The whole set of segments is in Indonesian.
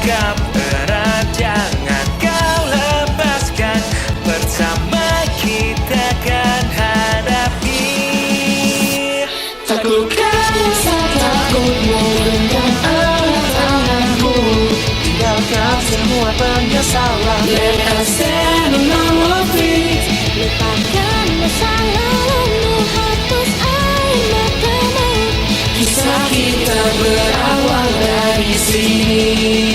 sikap erat jangan kau lepaskan. Bersama kita kan hadapi. Taklukkan Rasa takutmu genggam erat tanganku, tinggalkan semua penyesalan. let us stand on our feet. Lupakan masa lalumu, hapus air matamu. Kisah kita berawal dari sini.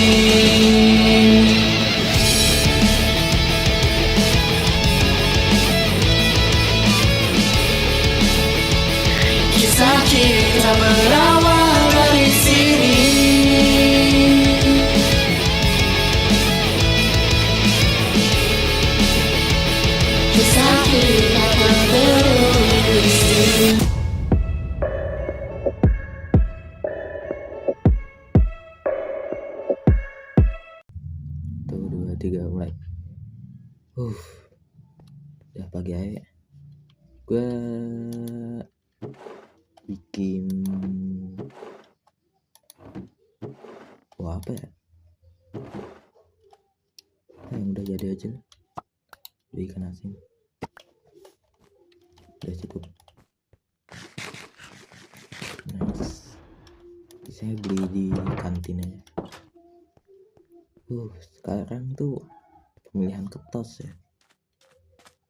Kisah kita berawal dari sini. Kisah kita berawal dari sini. Tuh, 2, 3 mulai. Udah pagi aja. Gue bikin apa ya? Yang udah jadi aja lah. Beli ikan asin. Udah cukup. Nice. Saya beli di kantin aja. Sekarang tuh pemilihan ketos ya.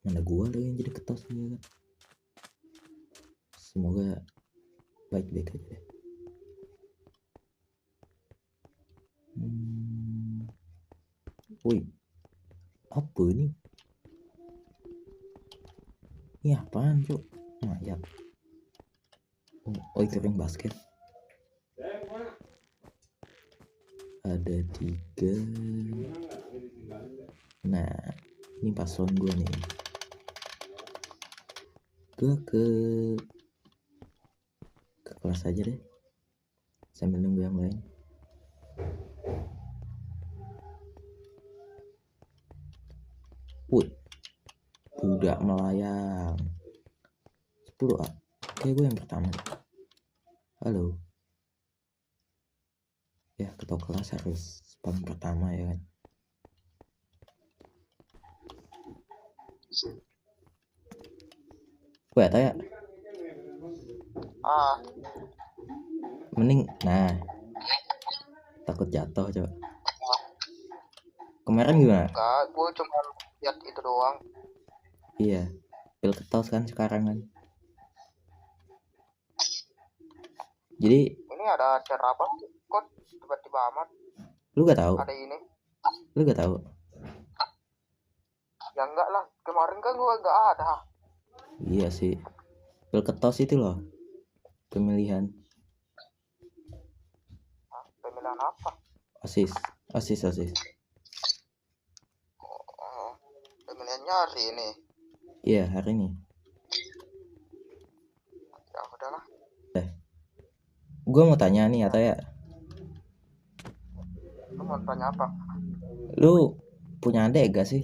Mana gua lagi yang jadi ketos juga kan. Semoga baik-baik aja. Woi, apa ini? Ini apaan cuk? Mayat. Oh itu ring basket. Ada 3. Nah, ini paslon gue nih. Gue ke kelas aja deh, sambil nunggu yang lain. Wih, budak melayang 10 ah. Kayak gue yang pertama. Halo. Ya, ketua kelas harus paling pertama ya kan. Gue tanya. Mending, nah, takut jatuh coba. Kemarin gimana? Enggak, gue cuma lihat itu doang. Iya, pil ketos kan sekarang kan. Jadi Ini ada acara apa? Kok tiba-tiba amat lu gak tahu? ada ini? Lu gak tahu? Ya enggak lah, kemarin kan gue enggak ada. Iya sih. Pil ketos itu loh. Pemilihan Pemilihan apa? OSIS. Pemilihannya hari ini. Iya, hari ini. Ya udahlah. Gue mau tanya nih atau ya, Lu mau tanya apa? lu punya adik gak sih?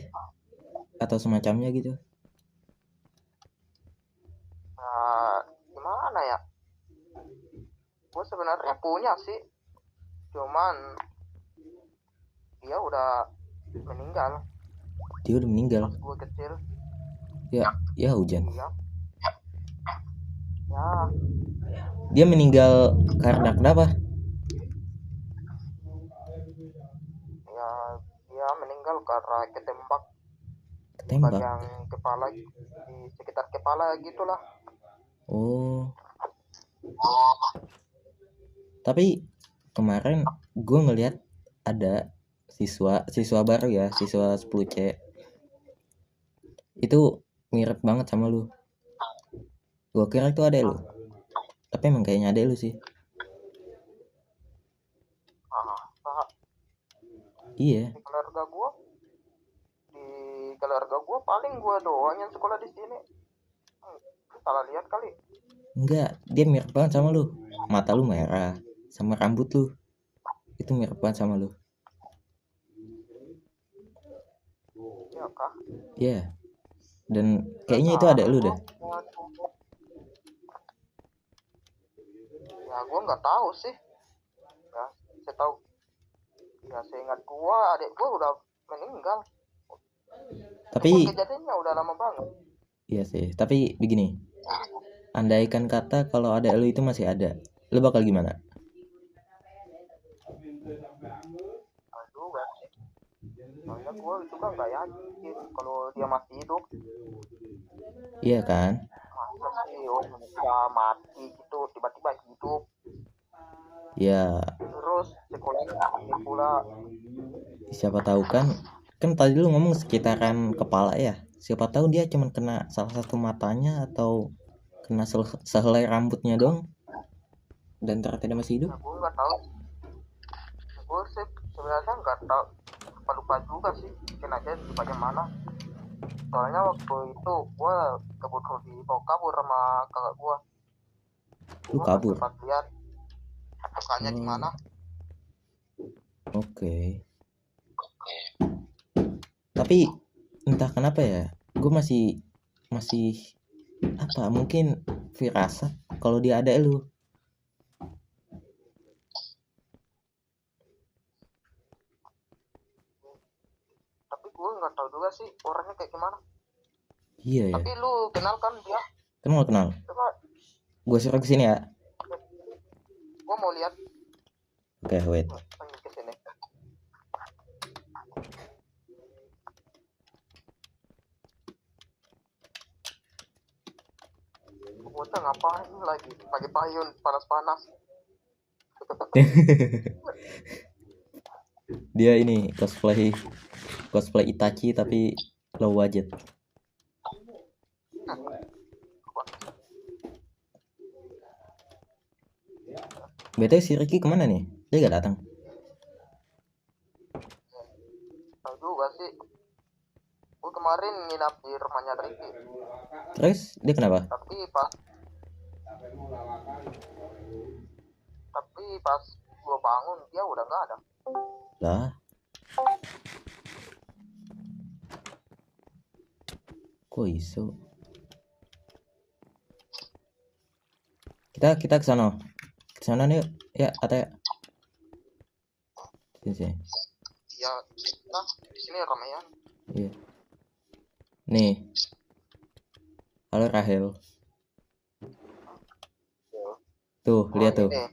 Atau semacamnya gitu? Nah, gimana ya? Gue sebenarnya punya sih, cuman dia udah meninggal Dia udah meninggal. pas gue kecil. Ya hujan. Iya. Ya, Dia meninggal karena kenapa? ya dia meninggal karena ketembak Ketembak. bagian kepala, di sekitar kepala gitulah. Oh. Tapi kemarin gue ngeliat ada siswa baru ya, siswa 10C. Itu mirip banget sama lu. Gue kira itu adek lu. Tapi emang kayaknya adek lu sih. Iya. Di keluarga gua paling gua doang yang sekolah di sini. Salah lihat kali. Enggak, dia mirip banget sama lu. Mata lu merah, sama rambut lu. Itu mirip banget sama lu. Iya kah? Iya. Dan kayaknya itu adek lu dah. Ya gua nggak tahu sih. Ya, saya tahu Ya seingat gua adik gua udah meninggal. Tapi Kejadiannya udah lama banget. iya sih, tapi begini. Andaikan kata kalau ada lu itu masih ada, lu bakal gimana? Aduh, gak sih. Soalnya gua itu kan gak yakin kalau dia masih hidup. Iya kan? Masa sih manusia mati gitu tiba-tiba hidup. Ya, Terus sekolahnya ini pula. siapa tahu kan tadi lu ngomong sekitaran kepala ya. Siapa tahu dia cuma kena salah satu matanya atau kena sehelai rambutnya dong. Dan ternyata dia masih hidup. Nah, gue nggak tahu. Gue sih sebenarnya nggak tahu. Lupa juga sih. Mungkin aja di bagian mana. Soalnya waktu itu gue kebetulan dibawa kabur sama kakak gue. Lu kabur? Sempat lihat lukanya di mana. Oke. Tapi entah kenapa ya, gue masih apa? Mungkin firasat kalau dia ada lu. Tapi gue nggak tahu juga sih orangnya kayak gimana. Iya ya. Tapi lu kenal kan dia? Kenal. Coba Gue suruh kesini ya. gue mau lihat. Oke, wait. Pengen kesini. Bocah ngapain lagi pakai payung panas-panas. Dia ini cosplay Itachi tapi low budget. BTW si Ricky kemana nih? Dia gak datang. Tahu juga sih. Gue kemarin nginap di rumahnya Ricky. Terus dia kenapa? Tapi pas gue bangun dia udah nggak ada. Lah. Kok iso? Kita ke sana. Ke sana nih ya, Ate. Sini. Ya, nah, di sini ramean. Iya. Nih. Halo Rahel. Tuh, lihat tuh. Ini.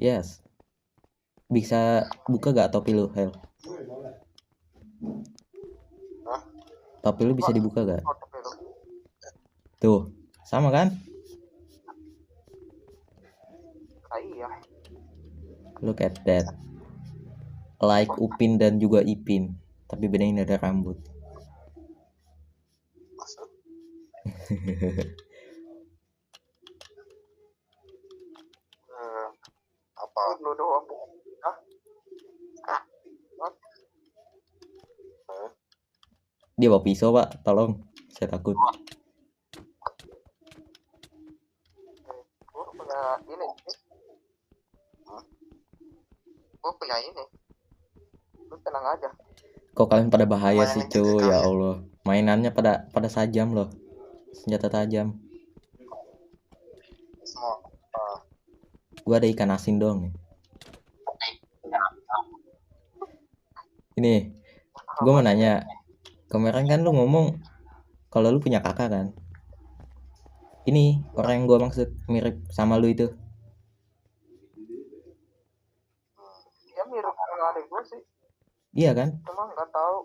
Yes. Bisa buka gak topi lu, Hel? Hah? Topi lu bisa dibuka gak? Oh, tapi lu. Tuh, sama kan? Ah, iya. Look at that. Like Upin dan juga Ipin, tapi bedanya ada rambut. Maksud? Apa? Lu doang. Hah? Dia bawa pisau, Pak. Tolong. Saya takut. Gue punya ini. Gue punya ini. Lu tenang aja. Kok kalian pada bahaya sih, cuy? Ya Allah. Mainannya pada sajam loh. Senjata tajam. Semua. Gua ada ikan asin dong nih. Ini, gua mau nanya. Kemarin kan lu ngomong kalau lu punya kakak kan? Ini orang yang gua maksud mirip sama lu itu. Dia mirip sama adik gue sih. Iya kan? Cuma nggak tahu.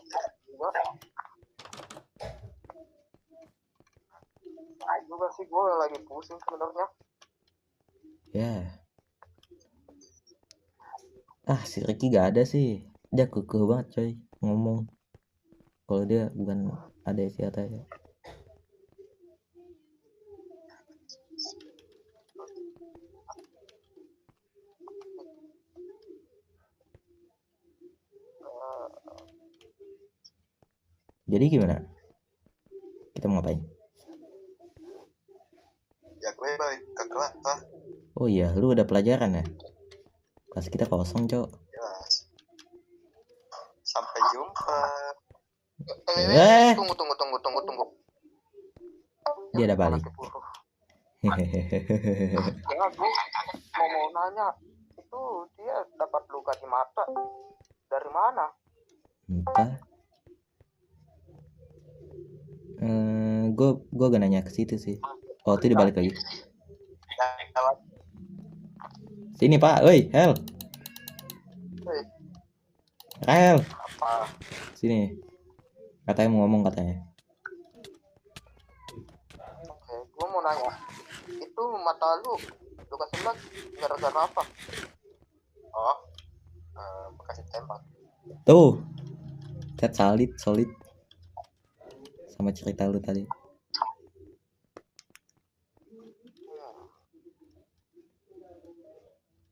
Juga sih gue lagi pusing sebenarnya. Ya. Si Ricky gak ada sih. Dia kekeh banget coy ngomong. Kalau dia bukan ada si Ataya. Jadi gimana? Kita mau ngapain? Ya gue balik ke kelas lah. Oh iya, lu udah pelajaran ya? Kelas kita kosong, Cok. Ya. Sampai jumpa. Tunggu. Dia ada balik. Ya gue mau nanya. Itu dia dapat luka di mata. Dan kemana? Entah. Gue gak nanya ke situ sih. Oh, itu dibalik lagi. Sini Pak, woi, Hel. Hei, Hel, apa? sini. Katanya mau ngomong katanya. Oke, gua mau nanya. Itu mata lu kesendat gara-gara apa? Oh, bekas ditembak. Tuh, chat solid. Sama cerita lu tadi.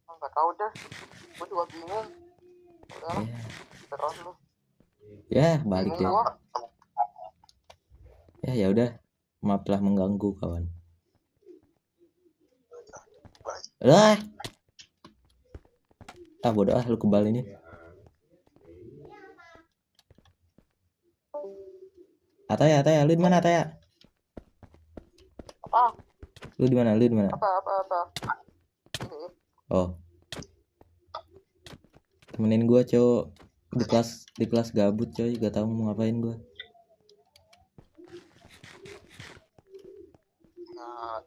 Nggak tahu deh. Gua juga bingung. Udah, terus lu. Ya, balik deh. Bingung gua. Ya udah. Maaf telah mengganggu kawan. Lah. Bodoh lu kebal ini. Ataya, lu di mana Ataya? Apa? Lu di mana? Apa? Ini. Oh. Temenin gua, cowok. Di kelas gabut, coy. Gak tahu mau ngapain gua. Nah,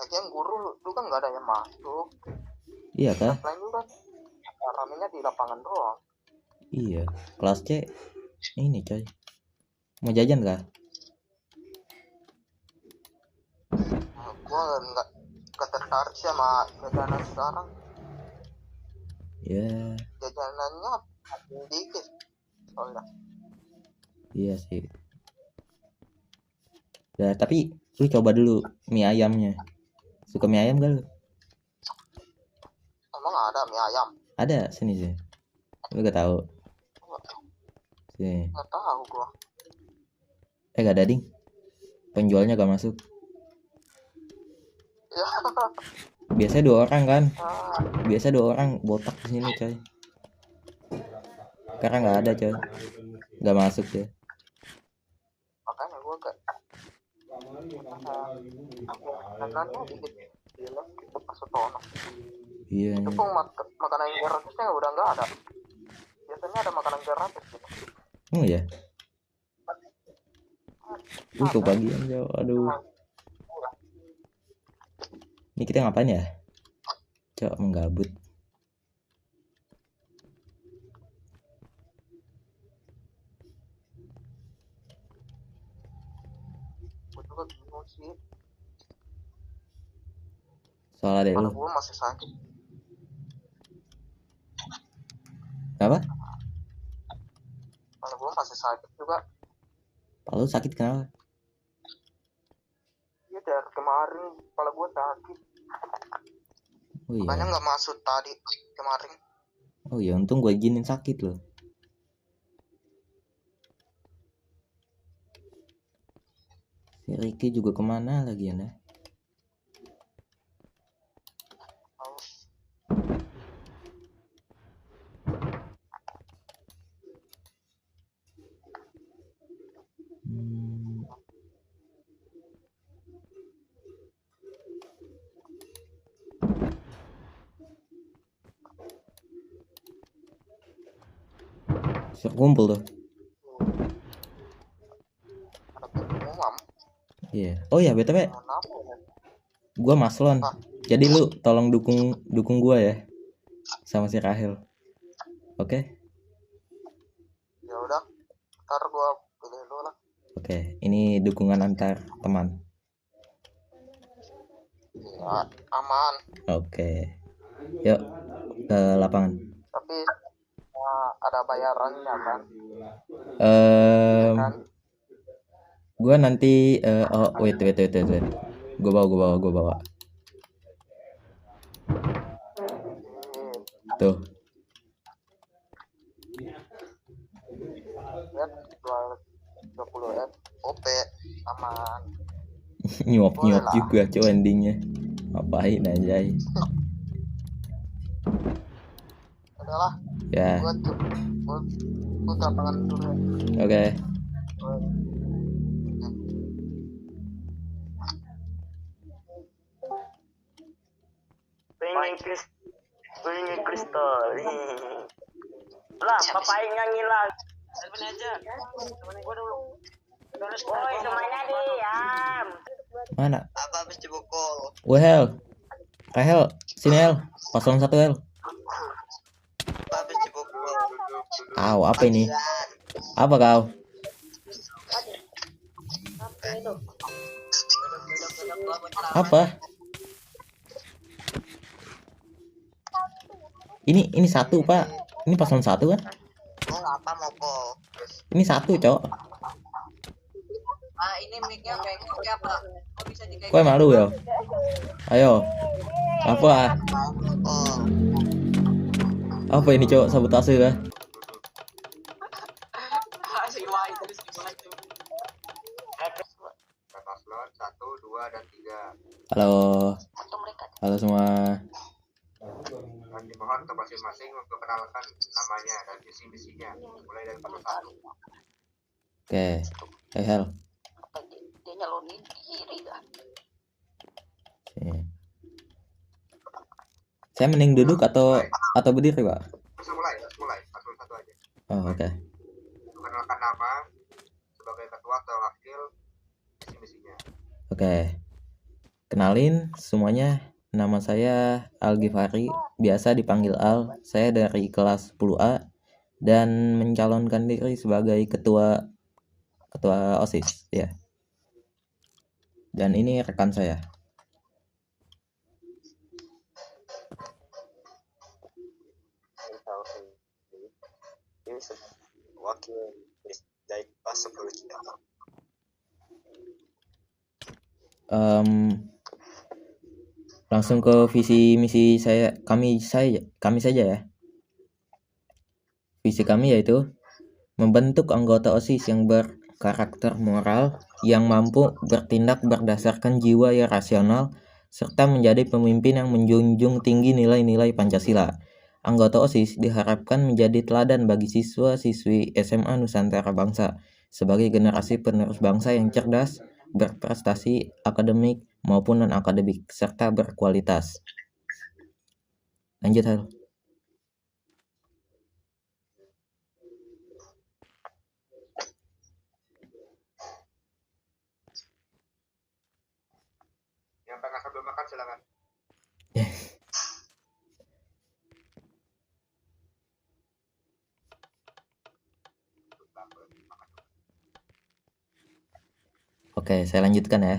lagian guru lu kan nggak ada yang masuk. Iya kah? Lain juga ramenya di lapangan doang. Iya. Kelas C ini, coy. Mau jajan kah? Nah, gua nggak tertarik sih sama jajanan sekarang. Ya, Jajanannya dikit. Soalnya. iya sih. Ya, tapi lu coba dulu mie ayamnya. Suka mie ayam gak lu? Emang ada mie ayam? Ada, sini sih. Lu gak tahu. Sini. Nggak tahu gua. Gak ada ding. Penjualnya gak masuk. Ya. Biasanya 2 orang kan. Biasa 2 orang botak di sini, coy. Sekarang nggak ada, coy. Nggak masuk ya. Makanya gua kayak makanannya dikit. Gila, itu Sotono. Iya. Itu pun makanan yang gratisnya udah nggak ada. Biasanya ada makanan gratis gitu. Ya. Kebagian, coy. Aduh. Ini kita ngapain ya? Coba menggabut. Gue juga bingung sih. Soal adek Kepala lu. gue masih sakit. Apa? Kepala gue masih sakit juga. Kepala lu sakit kenapa? Iya dari kemarin kepala gue sakit. Oh iya. Makanya nggak masuk tadi kemarin. Oh iya, untung gue izinin sakit loh. Si Ricky juga kemana lagi ya? Kumpul tuh. Iya. Oh ya, BTW. Gua Maslon. Jadi lu tolong dukung gua ya. Sama si Rahel. Oke? Ya udah, ntar gua pilih dulu lah. Oke, ini dukungan antar teman. Ya, aman. Oke. Yuk ke lapangan. Tapi ada bayarannya kan? Kan? Gua nanti wait. Gua bawa. Tuh. Ya, 20 OP aman. nyuap juga cow endingnya. Ngapain aja. Udahlah. Ya. Gua lapangan dulu. Oke. Pengen kristal. Lah, bapak nyanyi lah. Temen aja. Temen gua dulu. Woi, semuanya diam. Mana? Apa habis dibukul? Hel. Hel, sini Hel. 01 Hel. Apa habis dibukul? Aw, apa ini? Apa kau? Apa? Ini satu Pak. Ini paslon 1 kan? Oh, apa mokol? Ini satu cok. Ah, ini mic-nya kayak apa? Kok bisa di kayak Kue malu ya? Ayo. Apa? mokol? Apa ini cok? Sabotase kah? Paslon 1, 2, dan 3. Halo. Halo semua. Dan dimohon untuk masing-masing memperkenalkan namanya dan visi-misinya. Mulai dari paslon 1. Oke. Hey Hel. Dia nyalonin diri kan. Sini. Saya mending duduk atau berdiri Pak? Mulai. Paslon 1 aja. Oh oke. Perkenalkan nama sebagai ketua atau wakil, visi-misinya. Oke. Kenalin semuanya. Nama saya Al Ghifari, biasa dipanggil Al. Saya dari kelas 10A dan mencalonkan diri sebagai ketua OSIS ya. Dan ini rekan saya. Ini wakil dari kelas 10 Langsung ke visi misi kami saja ya. Visi kami yaitu membentuk anggota OSIS yang berkarakter moral, yang mampu bertindak berdasarkan jiwa yang rasional, serta menjadi pemimpin yang menjunjung tinggi nilai-nilai Pancasila. Anggota OSIS diharapkan menjadi teladan bagi siswa-siswi SMA Nusantara Bangsa sebagai generasi penerus bangsa yang cerdas, berprestasi akademik maupun non-akademik, serta berkualitas. Lanjut Hal. Yang pengen sambil makan silakan. Oke, saya lanjutkan ya.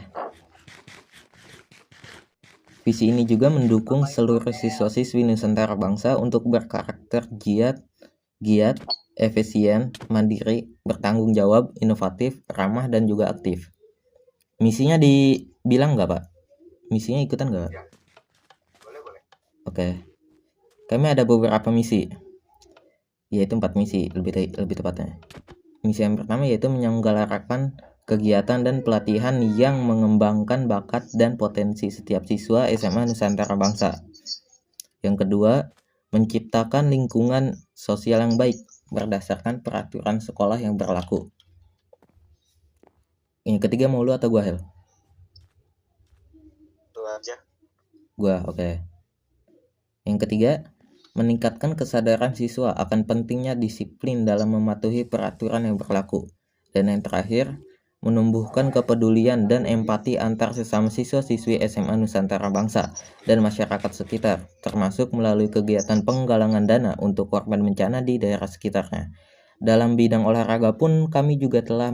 Visi ini juga mendukung seluruh siswa-siswi Nusantara Bangsa untuk berkarakter giat, efisien, mandiri, bertanggung jawab, inovatif, ramah, dan juga aktif. Misinya dibilang nggak Pak? Misinya ikutan nggak? Boleh. Oke. Kami ada beberapa misi, yaitu 4 misi lebih tepatnya. Misi yang pertama yaitu menyelenggarakan kegiatan dan pelatihan yang mengembangkan bakat dan potensi setiap siswa SMA Nusantara Bangsa. Yang kedua, menciptakan lingkungan sosial yang baik berdasarkan peraturan sekolah yang berlaku. Yang ketiga mau lu atau gua Hel? Itu aja. Gua, oke. Yang ketiga, meningkatkan kesadaran siswa akan pentingnya disiplin dalam mematuhi peraturan yang berlaku. Dan yang terakhir, menumbuhkan kepedulian dan empati antar sesama siswa-siswi SMA Nusantara Bangsa dan masyarakat sekitar, termasuk melalui kegiatan penggalangan dana untuk korban bencana di daerah sekitarnya. Dalam bidang olahraga pun kami juga telah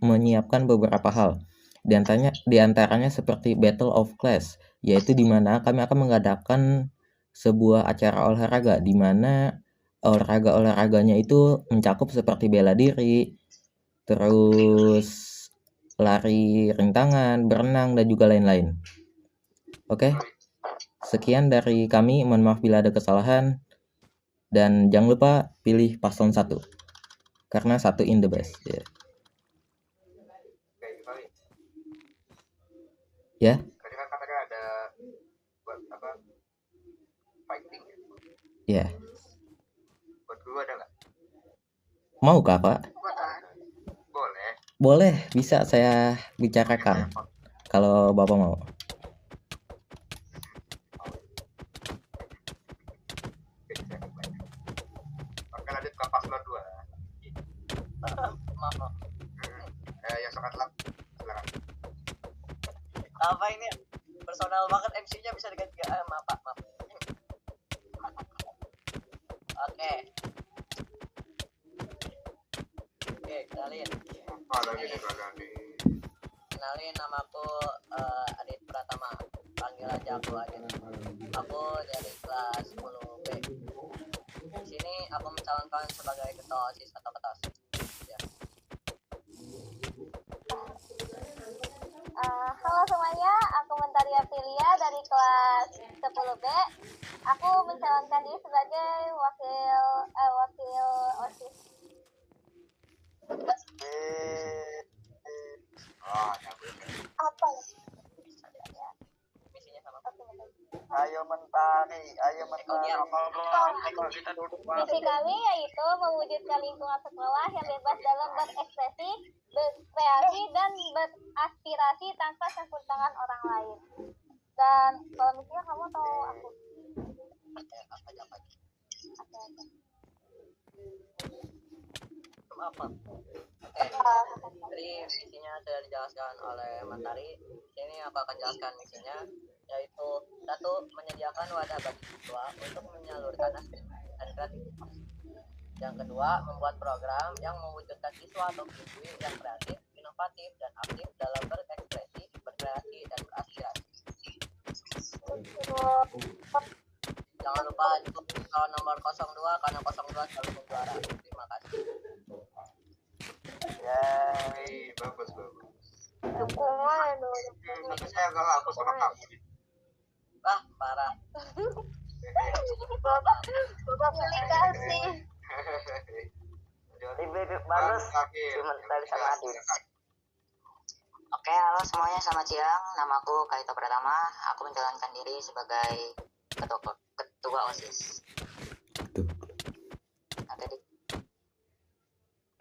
menyiapkan beberapa hal. Di antaranya seperti Battle of Class, yaitu di mana kami akan mengadakan sebuah acara olahraga di mana olahraganya itu mencakup seperti bela diri, terus lari rintangan, berenang, dan juga lain-lain. Oke, sekian dari kami. Mohon maaf bila ada kesalahan. Dan jangan lupa pilih paslon 1 karena 1 in the best. Ya. Tadi kan katanya ada buat apa? Fighting. Ya. Buat dulu ada nggak? Mau kah Pak? Boleh. Boleh, bisa saya bicarakan kalau Bapak mau. Oke, lanjut Kak. Apa ini personal banget, MC-nya bisa diganti. Maaf. Oke, kenalin. Kenalin, namaku Adit Pratama. Panggil aja aku Adit. Aku dari kelas 10B. Di sini aku mencalonkan sebagai ketua OSIS atau ketua OSIS. Ya. Halo semuanya, aku Mentari Aprilia dari kelas 10B. Aku mencalonkan diri sebagai wakil OSIS. Apa? Misinya sama. Ayo mentari. Kita duduk Misi kami yaitu mewujudkan lingkungan sekolah yang bebas dalam berekspresi, berkreasi, dan beraspirasi tanpa campur tangan orang lain. Dan kalau misinya kamu tahu aku. Apa? Jadi misinya sudah dijelaskan oleh Mentari. Ini aku akan jelaskan misinya, yaitu satu, menyediakan wadah bagi siswa untuk menyalurkan aspirasi dan kreativitas. Yang kedua, membuat program yang mewujudkan siswa atau siswi yang kreatif, inovatif, dan aktif dalam berekspresi, berkreasi, dan beraspirasi. Jangan lupa untuk nomor 02 karena 02 selalu berjuara. Terima kasih. Bagus. Dukungan. Tapi saya enggak aku sama kamu. Parah. Bapak pilih kasih. Bagus. Mentari sama Adit. Oke, halo semuanya, selamat siang. Namaku Kaito Pratama. Aku menjalankan diri sebagai ketua OSIS. Oke, Dik.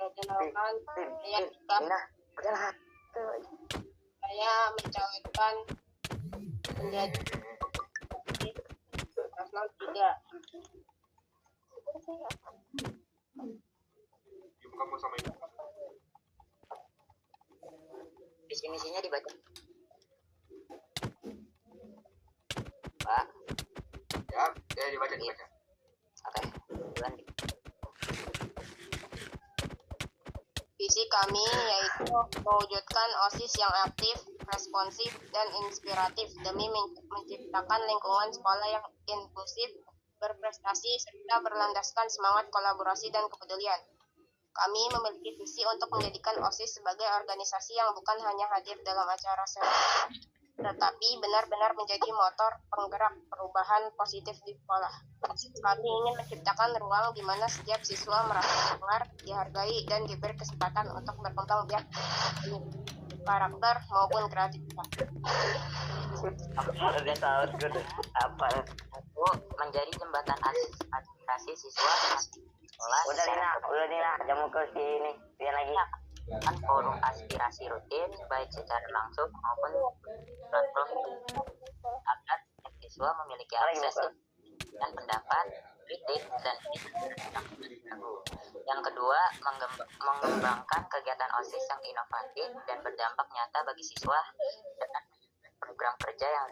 Perkenalkan, saya mencalonkan menjadi paslon 3. Kamu sama ibu. Visi misinya dibaca. Pak. Ya dibaca. Oke, bulan Dik. Visi kami yaitu mewujudkan OSIS yang aktif, responsif, dan inspiratif demi menciptakan lingkungan sekolah yang inklusif, berprestasi, serta berlandaskan semangat kolaborasi dan kepedulian. Kami memiliki visi untuk menjadikan OSIS sebagai organisasi yang bukan hanya hadir dalam acara seni, tetapi benar-benar menjadi motor penggerak perubahan positif di sekolah. Kami ingin menciptakan ruang di mana setiap siswa merasa didengar, dihargai, dan diberi kesempatan untuk berkembang biak karakter maupun kreativitas. Udah tahu apa? Aku menjadi jembatan aspirasi siswa sekolah. Udah Lina, jamu ke sini. Biar lagi. Kan forum aspirasi rutin baik secara langsung maupun virtual agar siswa memiliki akses dan pendapat, kritik, dan yang kedua, mengembangkan kegiatan OSIS yang inovatif dan berdampak nyata bagi siswa dengan program kerja yang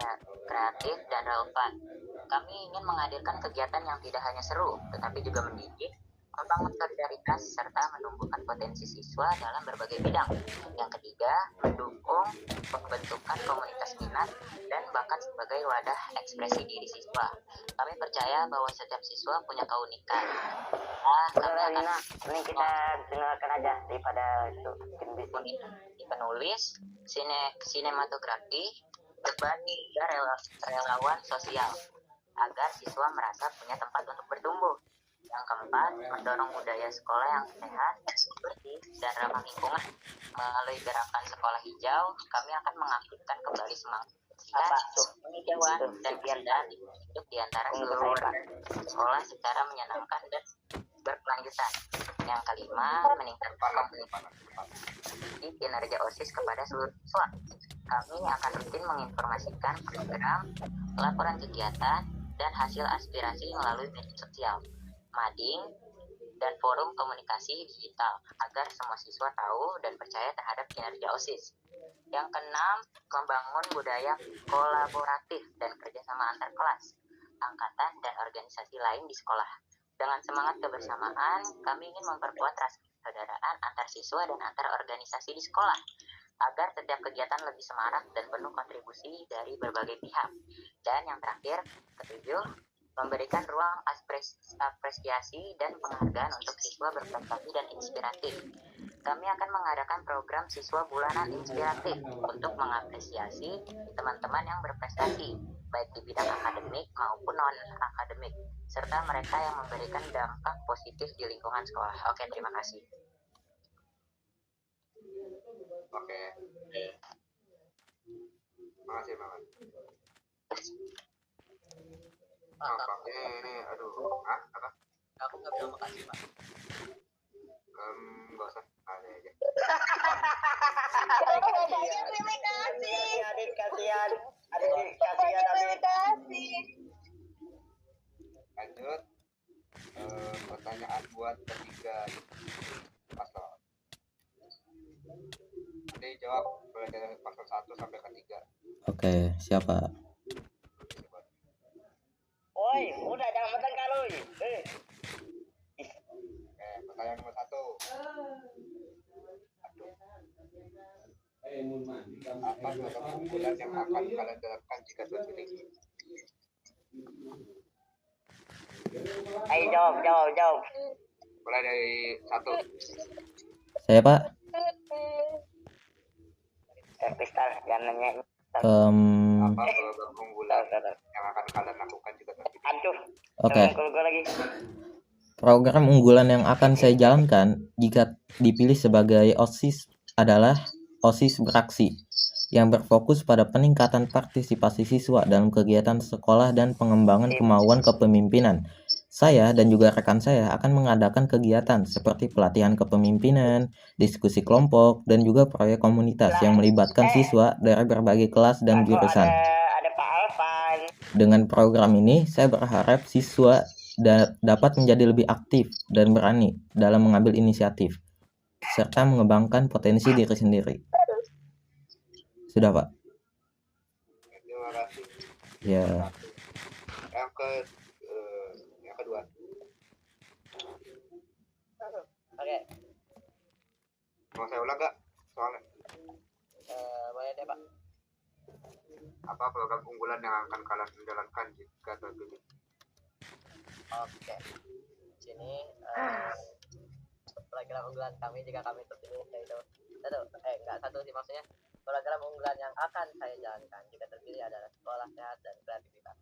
kreatif dan relevan. Kami ingin menghadirkan kegiatan yang tidak hanya seru, tetapi juga mendidik, membangun solidaritas, serta menumbuhkan potensi siswa dalam berbagai bidang. Yang ketiga, mendukung pembentukan komunitas minat dan bakat sebagai wadah ekspresi diri siswa. Kami percaya bahwa setiap siswa punya keunikan. Ini kita dengarkan aja daripada itu. Penulis, sinematografi, beban hingga relawan sosial agar siswa merasa punya tempat untuk bertumbuh. Yang keempat, mendorong budaya sekolah yang sehat, bersih, dan ramah lingkungan. Melalui gerakan sekolah hijau, kami akan mengaktifkan kembali semangat penghijauan dan keadaan hidup di antara seluruh sekolah secara menyenangkan dan berkelanjutan. Yang kelima, meningkatkan komunikasi kinerja OSIS kepada seluruh siswa. Kami akan rutin menginformasikan program, laporan kegiatan, dan hasil aspirasi melalui media sosial, mading, dan forum komunikasi digital agar semua siswa tahu dan percaya terhadap kinerja OSIS. Yang keenam, membangun budaya kolaboratif dan kerjasama antar kelas, angkatan, dan organisasi lain di sekolah. Dengan semangat kebersamaan, kami ingin memperkuat rasa persaudaraan antar siswa dan antar organisasi di sekolah, agar setiap kegiatan lebih semarak dan penuh kontribusi dari berbagai pihak. Dan yang terakhir, ketujuh, memberikan ruang apresiasi dan penghargaan untuk siswa berprestasi dan inspiratif. Kami akan mengadakan program siswa bulanan inspiratif untuk mengapresiasi teman-teman yang berprestasi, baik di bidang akademik maupun non-akademik, serta mereka yang memberikan dampak positif di lingkungan sekolah. Oke, terima kasih. Oke. Makasih banget. Nampaknya ini, aduh, apa? Aku nggak bilang makasih, Pak. Nggak usah, ada aja. Adit kasihan Adit. Lanjut. Pertanyaan buat ketiga paslon. Nanti jawab mulai dari paslon 1 sampai ke 3. Oke, siapa? Woi, udah jangan bertengkar lu. Oke, pertanyaan nomor 1. Apa program unggulan yang akan kalian terapkan jika terpilih? Ayo jawab. Mulai dari 1. Saya, Pak. Pistol jangan nanya. Apa program unggulan yang akan kalian lakukan jika terpilih? Aduh. Oke. Gue lagi. Program unggulan yang akan saya jalankan jika dipilih sebagai OSIS adalah OSIS beraksi, yang berfokus pada peningkatan partisipasi siswa dalam kegiatan sekolah dan pengembangan kemauan kepemimpinan. Saya dan juga rekan saya akan mengadakan kegiatan seperti pelatihan kepemimpinan, diskusi kelompok, dan juga proyek komunitas yang melibatkan siswa dari berbagai kelas dan jurusan. Ada Pak Alvan. Dengan program ini, saya berharap siswa dapat menjadi lebih aktif dan berani dalam mengambil inisiatif, serta mengembangkan potensi diri sendiri. Sudah, Pak? Terima kasih. Ya. Yang kedua. Oke, Mau saya ulang nggak soalnya? boleh deh, Pak. Apa program unggulan yang akan kalian jalankan jika terpilih? Oke. Sini program unggulan kami jika kami terpilih yaitu satu sih, maksudnya program unggulan yang akan saya jalankan jika terpilih adalah sekolah sehat dan kreativitas.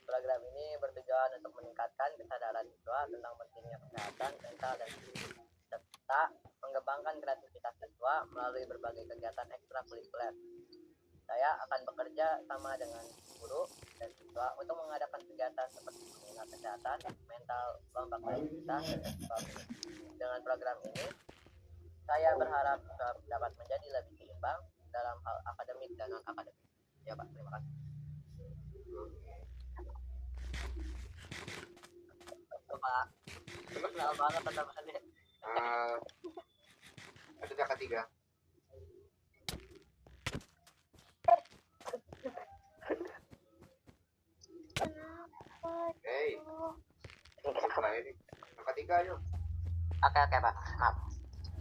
Program ini bertujuan untuk meningkatkan kesadaran siswa tentang pentingnya kesehatan mental dan fisik, serta mengembangkan kreativitas siswa melalui berbagai kegiatan ekstrakurikuler. Saya akan bekerja sama dengan guru dan siswa untuk mengadakan kegiatan seperti seminar kesehatan, mental, lomba kreativitas, dan sebagainya. Dengan program ini, saya berharap dapat menjadi lebih seimbang dalam hal akademik dan non-akademik. Ya, Pak, terima kasih. Pak, kenal banget pertanyaannya. Ada yang ketiga. Ini yang ketiga yuk. Oke, Pak. Maaf.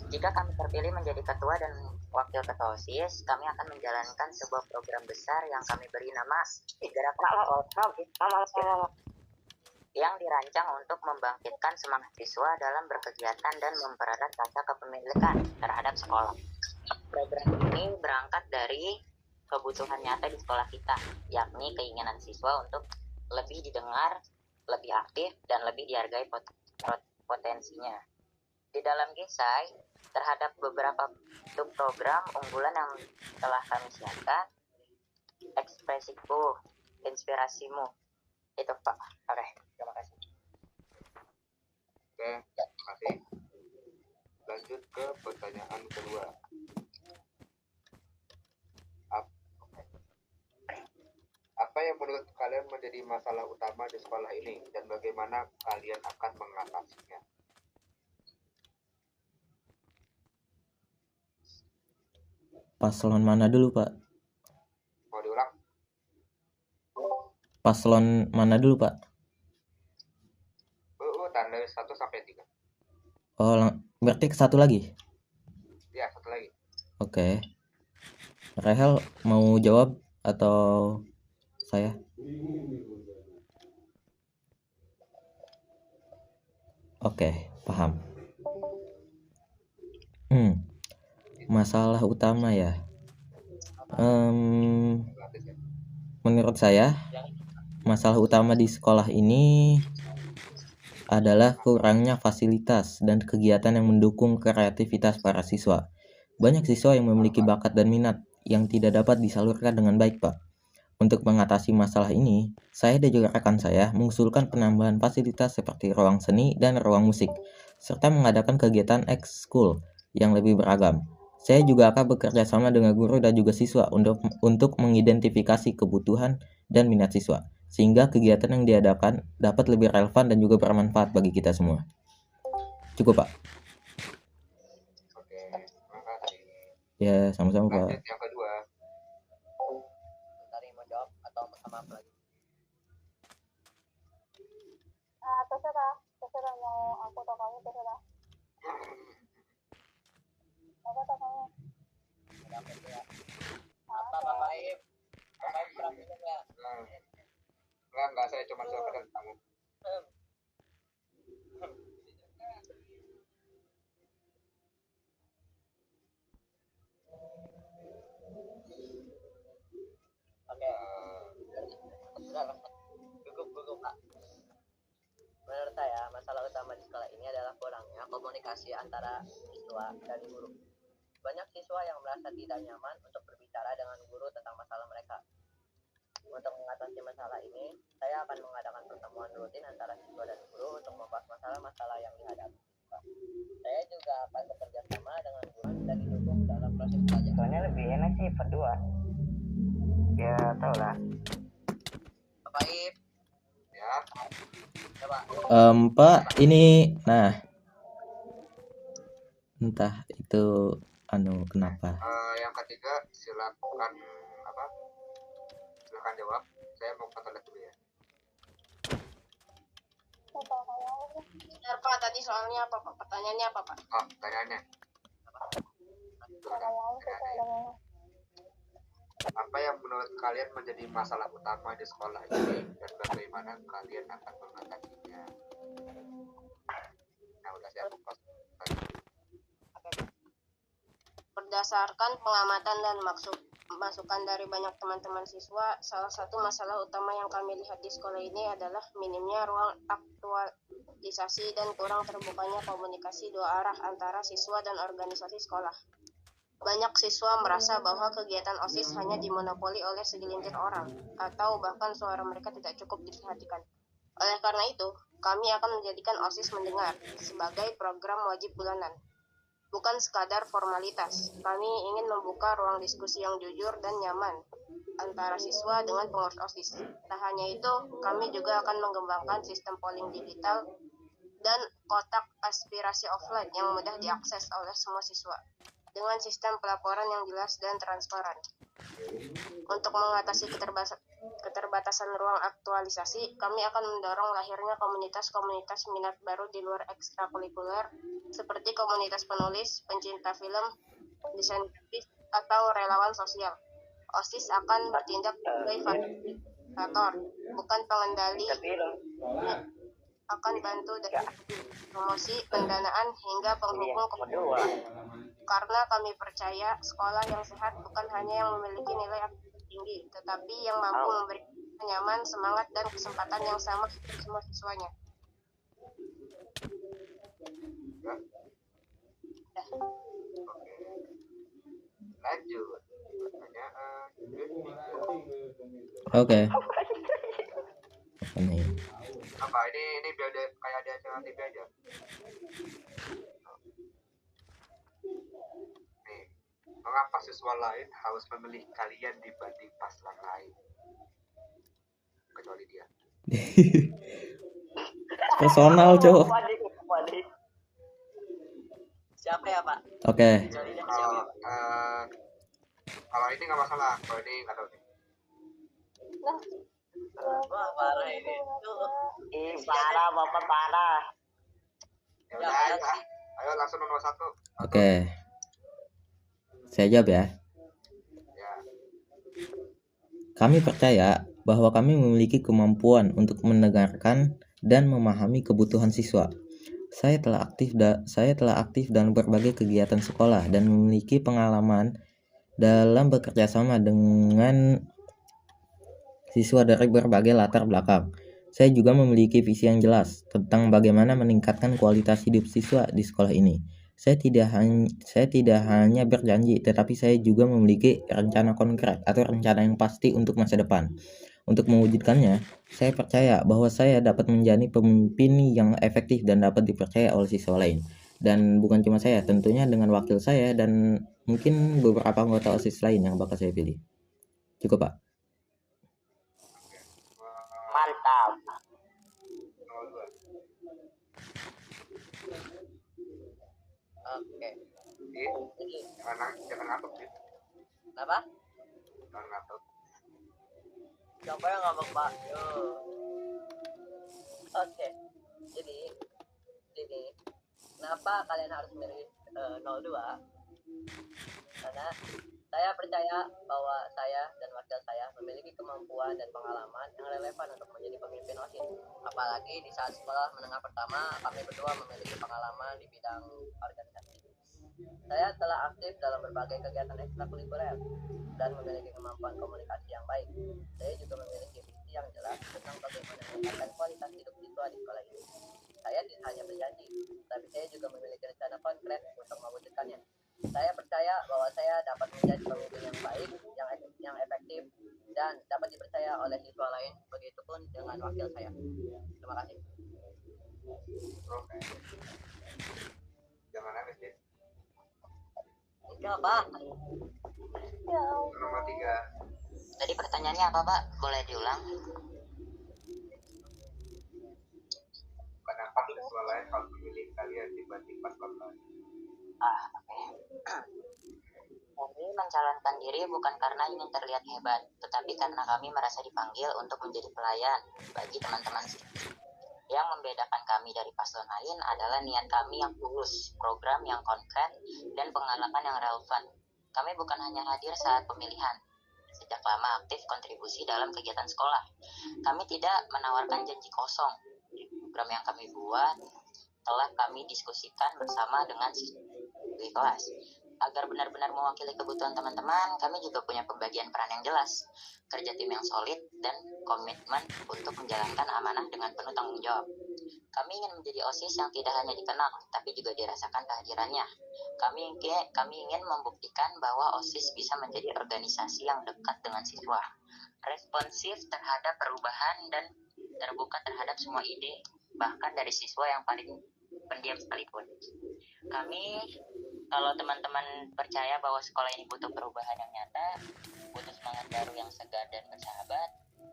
Jika kami terpilih menjadi ketua dan wakil ketua OSIS, kami akan menjalankan sebuah program besar yang kami beri nama Gerakan yang dirancang untuk membangkitkan semangat siswa dalam berkegiatan dan mempererat rasa kepemilikan terhadap sekolah. Program ini berangkat dari kebutuhan nyata di sekolah kita, yakni keinginan siswa untuk lebih didengar, lebih aktif, dan lebih dihargai potensinya. Di dalam Gesai, terhadap beberapa bentuk program unggulan yang telah kami siapkan, ekspresiku, inspirasimu, itu Pak. Oke, terima kasih. Oke, terima kasih. Lanjut ke pertanyaan kedua. Apa yang menurut kalian menjadi masalah utama di sekolah ini dan bagaimana kalian akan mengatasinya? Paslon mana dulu, Pak? Mau diulang? Paslon mana dulu, Pak? Tanda 1 sampai 3. Oh, berarti satu lagi. Ya, satu lagi. Oke. Rahel mau jawab atau saya? Oke, paham. Masalah utama ya. Menurut saya, masalah utama di sekolah ini adalah kurangnya fasilitas dan kegiatan yang mendukung kreativitas para siswa. Banyak siswa yang memiliki bakat dan minat yang tidak dapat disalurkan dengan baik, Pak. Untuk mengatasi masalah ini, saya dan juga rekan saya mengusulkan penambahan fasilitas seperti ruang seni dan ruang musik, serta mengadakan kegiatan ekskul yang lebih beragam. Saya juga akan bekerja sama dengan guru dan juga siswa untuk mengidentifikasi kebutuhan dan minat siswa, sehingga kegiatan yang diadakan dapat lebih relevan dan juga bermanfaat bagi kita semua. Cukup, Pak. Oke, makasih. Ya, sama-sama, Pak. Lanjut yang kedua. Tadi mau jawab atau sama apa lagi? Terserah mau aku atau kamu, terserah. Apa atau kamu? Apa itu ya? Apa Bapak Ip? Bapak Ip pernah minum ya? Enggak, saya cuma suka dengan kamu. Oke. Gugup Pak. Menurut saya, masalah utama di sekolah ini adalah kurangnya komunikasi antara siswa dan guru. Banyak siswa yang merasa tidak nyaman untuk berbicara dengan guru tentang masalah mereka. Untuk mengatasi masalah ini, saya akan mengadakan pertemuan rutin antara siswa dan guru untuk membahas masalah-masalah yang dihadapi siswa. Saya juga akan bekerja sama dengan guru dan didukung dalam proses belajar. Soalnya lebih enak sih berdua. Ya tau lah. Bapak Ip. Ya. Ya Pak. Pak, ini, nah, entah itu kenapa? Yang ketiga silakan jawab. Saya mau ke toilet dulu ya. Benar Pak, tadi soalnya apa Pak? Pertanyaannya apa Pak? Oh, pertanyaannya. Apa yang menurut kalian menjadi masalah utama di sekolah ini dan bagaimana kalian akan mengatasinya? Nah, udah siap. Berdasarkan pengamatan dan masukan dari banyak teman-teman siswa, salah satu masalah utama yang kami lihat di sekolah ini adalah minimnya ruang aktualisasi dan kurang terbukanya komunikasi dua arah antara siswa dan organisasi sekolah. Banyak siswa merasa bahwa kegiatan OSIS hanya dimonopoli oleh segelintir orang, atau bahkan suara mereka tidak cukup diperhatikan. Oleh karena itu, kami akan menjadikan OSIS mendengar sebagai program wajib bulanan. Bukan sekadar formalitas, kami ingin membuka ruang diskusi yang jujur dan nyaman antara siswa dengan pengurus OSIS. Tak hanya itu, kami juga akan mengembangkan sistem polling digital dan kotak aspirasi offline yang mudah diakses oleh semua siswa, dengan sistem pelaporan yang jelas dan transparan. Untuk mengatasi keterbatasan ruang aktualisasi, kami akan mendorong lahirnya komunitas-komunitas minat baru di luar ekstrakurikuler, seperti komunitas penulis, pencinta film, desain grafis, atau relawan sosial. OSIS akan bertindak sebagai fasilitator, bukan pengendali, akan bantu dari promosi, pendanaan, hingga penghubung kepentingan. Karena kami percaya sekolah yang sehat bukan hanya yang memiliki nilai tinggi, tetapi yang mampu memberi nyaman, semangat, dan kesempatan yang sama untuk semua siswanya. Lanjut. Pertanyaan Oke. Ini. apa ini biar kayak ada acara TV aja. Nih, mengapa siswa lain harus memilih kalian dibanding paslon lain? Kecuali dia. Personal, Cok. Siapa ya Pak? Oke. Kecuali dia siapa ya, Pak? Kalau ini nggak masalah, kalau ini nggak tahu nih. Nah, Wah, parah ini. Tuh. Ih, parah, Bapak parah. Ya Ya, udah, ya ayo, sih. ayo langsung nomor 1. Oke. Saya jawab ya. Ya. Kami percaya bahwa kami memiliki kemampuan untuk mendengarkan dan memahami kebutuhan siswa. Saya telah aktif dalam berbagai kegiatan sekolah dan memiliki pengalaman dalam bekerja sama dengan siswa dari berbagai latar belakang. Saya juga memiliki visi yang jelas tentang bagaimana meningkatkan kualitas hidup siswa di sekolah ini. Saya tidak hanya berjanji, tetapi saya juga memiliki rencana konkret atau rencana yang pasti untuk masa depan. Untuk mewujudkannya, saya percaya bahwa saya dapat menjadi pemimpin yang efektif dan dapat dipercaya oleh siswa lain. Dan bukan cuma saya, tentunya dengan wakil saya dan mungkin beberapa anggota OSIS lain yang bakal saya pilih. Cukup, Pak. Mantap. 02. Oke. Ini jangan ngatuk sih. Kenapa? Jangan ngatuk. Siapa yang ngomong Pak? Yo. Oke. Jadi kenapa kalian harus memilih 02? Karena saya percaya bahwa saya dan wakil saya memiliki kemampuan dan pengalaman yang relevan untuk menjadi pemimpin OSIS. Apalagi di saat sekolah menengah pertama, kami berdua memiliki pengalaman di bidang organisasi. Saya telah aktif dalam berbagai kegiatan ekstrakurikuler dan memiliki kemampuan komunikasi yang baik. Saya juga memiliki visi yang jelas tentang bagaimana meningkatkan kualitas hidup siswa di sekolah ini. Saya tidak hanya berjanji, tapi saya juga memiliki rencana konkret untuk mewujudkannya. Saya percaya bahwa saya dapat menjadi pemimpin yang baik, yang efektif, dan dapat dipercaya oleh siswa lain. Begitupun dengan wakil saya. Terima kasih. Oke. Jangan nangis deh. Enggak, Pak. ya Allah. Nomor 3. Tadi pertanyaannya apa, Pak? Boleh diulang? Kenapa siswa lain kalau memilih kalian dibanding paslon lain? Oke. Kami mencalonkan diri bukan karena ingin terlihat hebat, tetapi karena kami merasa dipanggil untuk menjadi pelayan bagi teman-teman. Yang membedakan kami dari paslon lain adalah niat kami yang tulus, program yang konkret, dan pengalaman yang relevan. Kami bukan hanya hadir saat pemilihan, sejak lama aktif kontribusi dalam kegiatan sekolah. Kami tidak menawarkan janji kosong. Program yang kami buat telah kami diskusikan bersama dengan di kelas. Agar benar-benar mewakili kebutuhan teman-teman, kami juga punya pembagian peran yang jelas, kerja tim yang solid, dan komitmen untuk menjalankan amanah dengan penuh tanggung jawab. Kami ingin menjadi OSIS yang tidak hanya dikenal, tapi juga dirasakan kehadirannya. Kami ingin membuktikan bahwa OSIS bisa menjadi organisasi yang dekat dengan siswa, responsif terhadap perubahan, dan terbuka terhadap semua ide, bahkan dari siswa yang paling pendiam sekalipun. Kalau teman-teman percaya bahwa sekolah ini butuh perubahan yang nyata, butuh semangat baru yang segar dan bersahabat,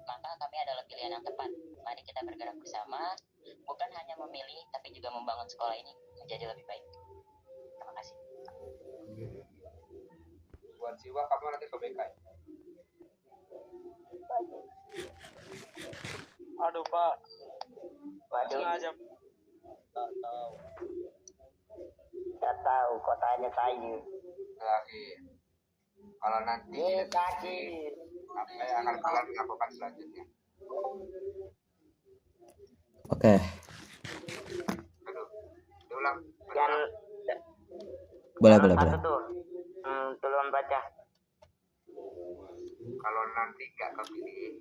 maka kami adalah pilihan yang tepat. Mari kita bergerak bersama, bukan hanya memilih, tapi juga membangun sekolah ini menjadi lebih baik. Terima kasih. Buat Siwa, kamu nanti ke BK ya? Aduh, Pak. Waduh, Sengaja. nggak tahu kotanya saya. Terakhir. Kalau nanti Kaki. apa yang akan kalian lakukan selanjutnya? Oke. Aduh, diulang. Yang Boleh. satu tuh. Tolong baca. Kalau nanti nggak kepilih,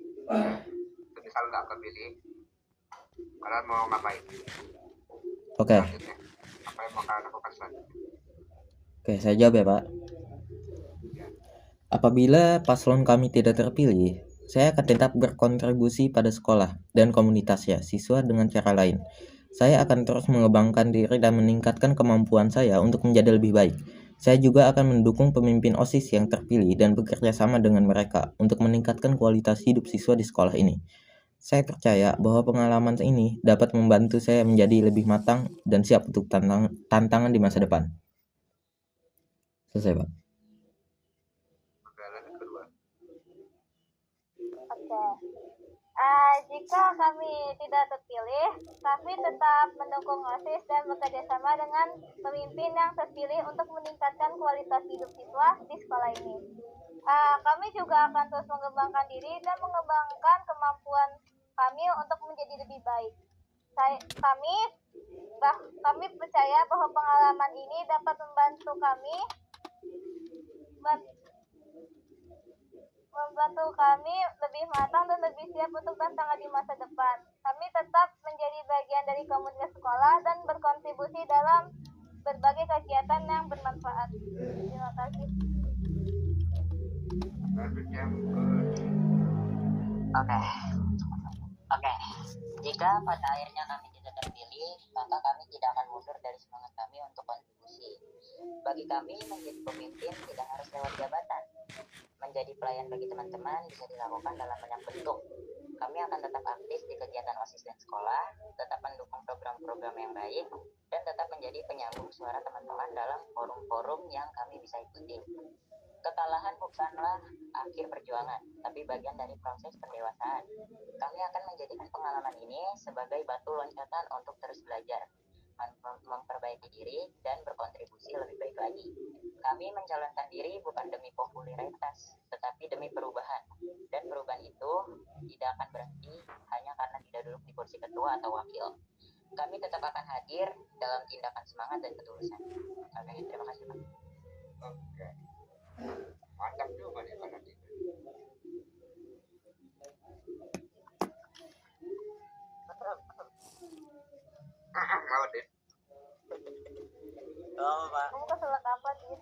misal nggak kepilih, kalian mau ngapain? Oke. Selanjutnya, apa yang mau kalian lakukan selanjutnya? Oke, saya jawab ya, Pak. Apabila paslon kami tidak terpilih, saya akan tetap berkontribusi pada sekolah dan komunitasnya siswa dengan cara lain. Saya akan terus mengembangkan diri dan meningkatkan kemampuan saya untuk menjadi lebih baik. Saya juga akan mendukung pemimpin OSIS yang terpilih dan bekerja sama dengan mereka untuk meningkatkan kualitas hidup siswa di sekolah ini. Saya percaya bahwa pengalaman ini dapat membantu saya menjadi lebih matang dan siap untuk tantangan di masa depan. Selesai, Pak. Oke, Oke. Jika kami tidak terpilih, kami tetap mendukung OSIS dan bekerjasama dengan pemimpin yang terpilih untuk meningkatkan kualitas hidup siswa di sekolah ini. Kami juga akan terus mengembangkan diri dan mengembangkan kemampuan kami untuk menjadi lebih baik. Kami percaya bahwa pengalaman ini dapat membantu kami lebih matang dan lebih siap untuk tantangan di masa depan. Kami tetap menjadi bagian dari komunitas sekolah dan berkontribusi dalam berbagai kegiatan yang bermanfaat. Terima kasih. Oke. Jika pada akhirnya kami tidak terpilih, maka kami tidak akan mundur dari semangat kami untuk kontribusi. Bagi kami, menjadi pemimpin tidak harus lewat jabatan. Menjadi pelayan bagi teman-teman bisa dilakukan dalam banyak bentuk. Kami akan tetap aktif di kegiatan OSIS dan sekolah, tetap mendukung program-program yang baik, dan tetap menjadi penyambung suara teman-teman dalam forum-forum yang kami bisa ikuti. Kekalahan bukanlah akhir perjuangan, tapi bagian dari proses pendewasaan. Kami akan menjadikan pengalaman ini sebagai batu loncatan untuk terus belajar, memperbaiki diri, dan berkontribusi lebih baik lagi. Kami mencalonkan diri bukan demi popularitas, tetapi demi perubahan. Dan perubahan itu tidak akan berhenti hanya karena tidak duduk di kursi ketua atau wakil. Kami tetap akan hadir dalam tindakan semangat dan ketulusan. Oke, terima kasih, Pak. Oke. Mantap juga nih Pak Nadiem. Mau deh. Pak. Kamu keselak apa, Dit?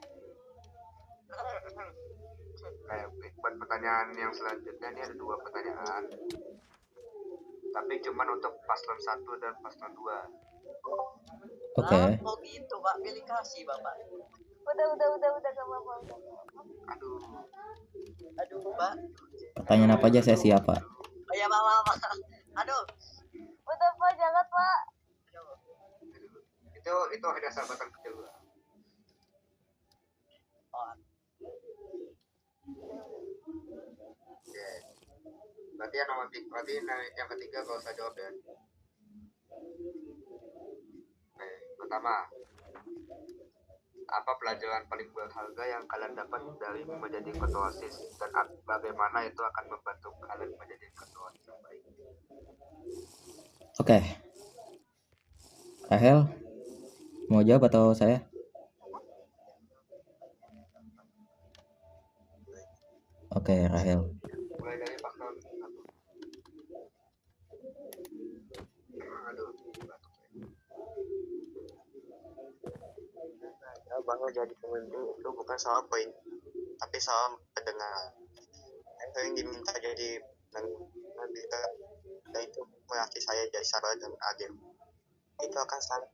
Kayak buat pertanyaan yang selanjutnya ini ada 2 pertanyaan. Tapi cuman untuk paslon 1 dan paslon 2. Oke. Oh gitu Pak, pilih kasih Bapak. Udah gak apa-apa. Aduh Pak. Pertanyaan apa aja saya siap, Pak. Oh ya Pak. Aduh. Udah Pak, jangan Pak. Itu ada sahabatan kedua. Oke. Berarti yang ketiga kalau saya jawab ya. Oke, pertama, apa pelajaran paling berharga yang kalian dapat dari menjadi ketua OSIS dan bagaimana itu akan membantu kalian menjadi ketua OSIS yang baik? Oke. Rahel, mau jawab atau saya? Oke, Rahel. Mulai dari paslon 1. Aduh, bahwa jadi pemimpin itu bukan soal poin, tapi soal pendengar. Yang sering diminta jadi nanti itu melatih saya jadi sabar dan adil. Itu akan selalu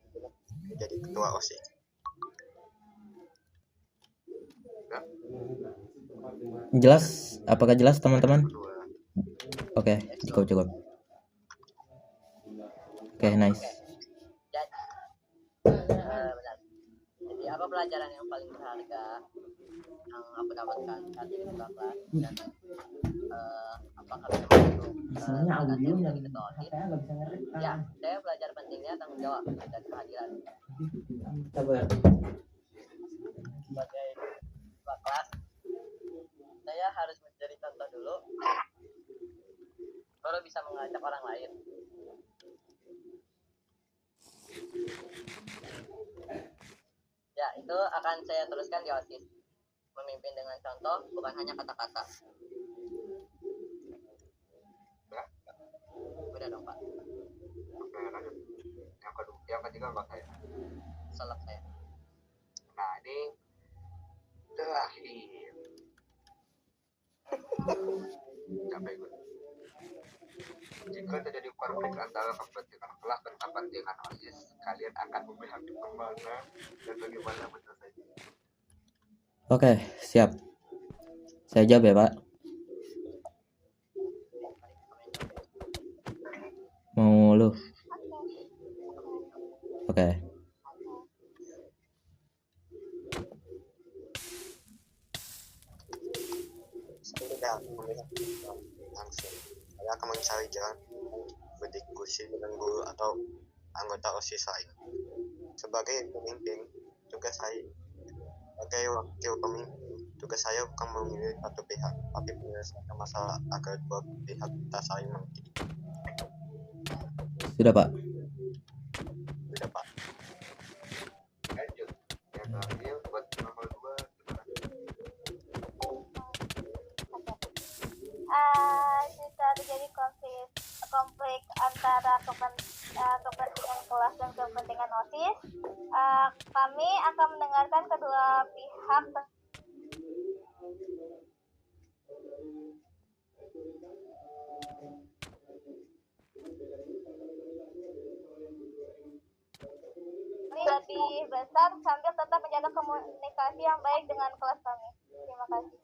jadi ketua OSIS. Jelas? Apakah jelas teman-teman? Oke, cukup. Oke, nice. Jadi apa pelajaran yang paling berharga yang aku dapatkan saat ini di kelas dan apakah bisa membantu menjadi ketua OSIS? Ya, saya belajar pentingnya tanggung jawab dan kehadiran. Sebagai ketua kelas, saya harus menjadi contoh dulu, baru bisa mengajak orang lain. Ya, itu akan saya teruskan di OSIS. Memimpin dengan contoh, bukan hanya kata-kata. Udah dong, Pak. Oke, lanjut. Yang ketiga Mbak saya. Salah saya. Nah, ini terakhir. Capek gue. Jika terjadi konflik antara kepentingan kelas dan kepentingan OSIS, kalian akan memihak kemana dan bagaimana menyelesaikannya? Oke, siap. Saya jawab ya, Pak. Mau lu? Oke. Saya tidak memihak langsung. saya akan mencari jalan berdiskusi dengan guru atau anggota OSIS lain. Sebagai pemimpin, tugas saya sebagai wakil pemimpin, tugas saya bukan memilih satu pihak, tapi menyelesaikan masalah agar dua pihak tak saling mengerti. Sudah Pak. Sudah Pak. Lanjut. Yang terakhir buat nomor 2. Jika terjadi konflik antara kepentingan kelas dan kepentingan OSIS, kami akan mendengarkan kedua pihak. Lebih besar sambil tetap menjaga komunikasi yang baik dengan kelas kami. Terima kasih.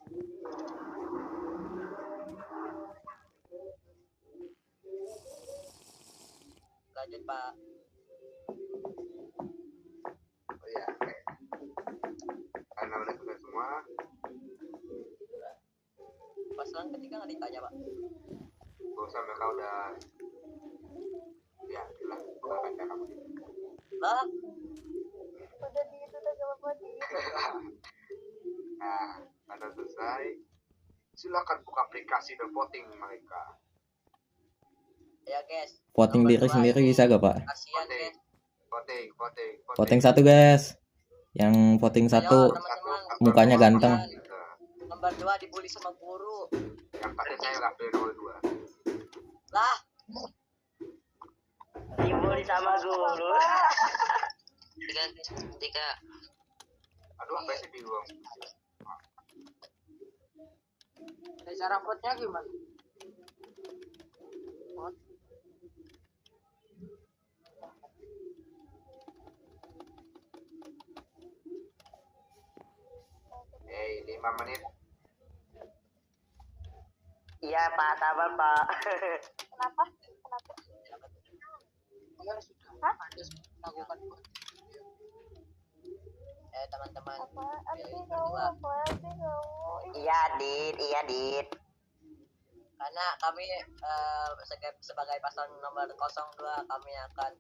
Lanjut Pak. Oh ya, oke. Karena udah selesai semua, Pasangan ketiga nggak ditanya Pak. bosan mereka udah ya jelas udah baca kamu. Lah, Udah gak apa-apa di. Nah, pada selesai, silakan buka aplikasi dan voting mereka. ya guys. Voting Nomor diri dua sendiri ini bisa gak Pak? Kasihan guys. Voting 1 guys. Yang voting 1 Ayo teman-teman. mukanya ganteng. Nomor 2 dibully sama guru. Yang tadi saya lah pilih nomor 2. Lah, Dibully sama guru. Tiga. Aduh, apa sih bingung. Cara vote-nya gimana? Hey, 5 menit. Iya Pak, sabar Pak. Kenapa? Hah? teman-teman. Apaan Pilih sih nomor kamu? 2. Apaan sih kamu? Iya Dit. Karena kami sebagai paslon nomor 02 kami akan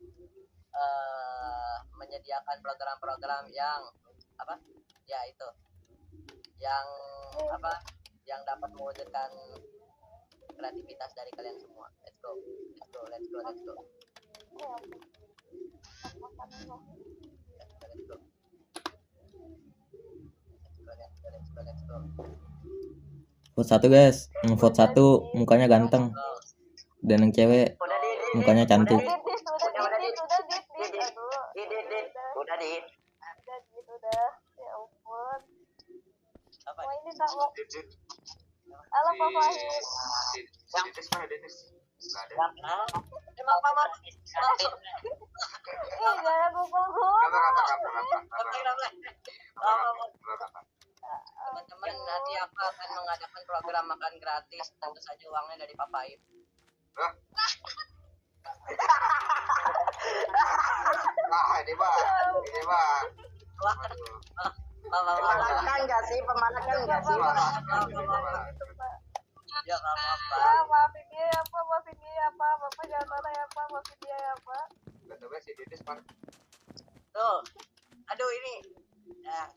menyediakan program-program yang apa? Ya itu. Yang apa? Yang dapat mewujudkan kreativitas dari kalian semua. Let's go. Let's go. Vote 1 guys. Yang vote 1 mukanya ganteng. Dan yang cewek Udah Dit. mukanya cantik. Dit. Udah Dit. Udah. Ya ampun. Apa? Wah ini tak mau. Dit. Halo Pak Fahid. Dennis mana Dennis? Nggak ada. Emang Pak Mat? Ih jangan pukul gue. Teman-teman, nanti aku akan mengadakan program makan gratis, tentu saja uangnya dari Papa Ip. Nah, ini mah. Wah, Pemanakan nggak sih? ya nggak apa-apa. Maafin dia ya Pak, Bapak jangan marah ya Pak, maafin dia ya Pak. Betul si Dennis mana? Tuh, aduh ini. Ya,